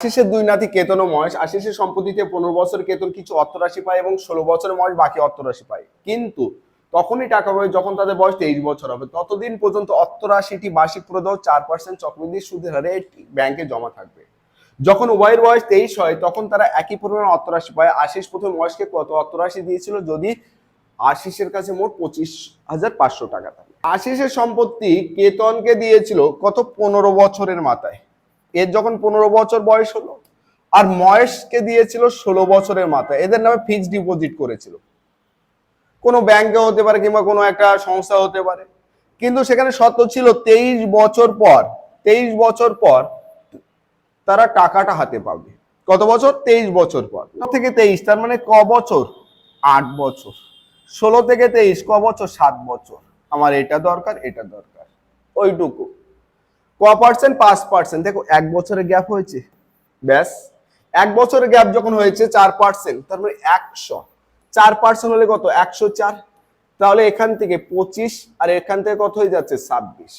আশিসের দুই নাতি কেতন ও মহেশ আশিসের সম্পত্তিতে 15 বছর কেতন কিছু অর্থরাশি পায় এবং 16 বছর মহেশ বাকি অর্থরাশি পায়, কিন্তু তখনই টাকা পাবে যখন তাদের বয়স 23 বছর হবে। ততদিন পর্যন্ত অর্থরাশিটি বার্ষিক প্রদাহ 4% চক্রবৃদ্ধি সুদের হারে ব্যাংকে জমা থাকবে। যখন উভয়ের বয়স 23 হয় তখন তারা একই পরিমাণ অর্থরাশি পায়। আশিস প্রথমে মহেশকে কত অর্থরাশি দিয়েছিল? যদি আশিসের কাছে মোট 25,500 টাকা থাকে। আশিসের সম্পত্তি কেতনকে দিয়েছিল কত? 15 বছরের মাথায়। এর যখন 15 বছর বয়স হলো, আর মহেশকে দিয়েছিল 16 বছরের মাথায়। এদের নামে ফিক্সড ডিপোজিট করেছিল, কোনো ব্যাংকে হতে পারে কিংবা কোনো একটা সংস্থা হতে পারে, কিন্তু সেখানে শর্ত ছিল 23 বছর পর 23 বছর পর তারা টাকাটা হাতে পাবে। কত বছর? 23 বছর পর। থেকে 23 তার মানে ক বছর? 8 বছর। 16 থেকে 23 ক বছর? 7 বছর। আমার এটা দরকার, এটা দরকার, ওইটুকু। ক পার্সেন্ট? 5%। দেখো 1 বছরের গ্যাপ হয়েছে, ব্যাস। 1 বছরের গ্যাপ যখন হয়েছে 4%, তার মানে 100। 4% হলে কত? 104। তাহলে এখান থেকে 25 আর এখান থেকে কত হয়ে যাচ্ছে? 26।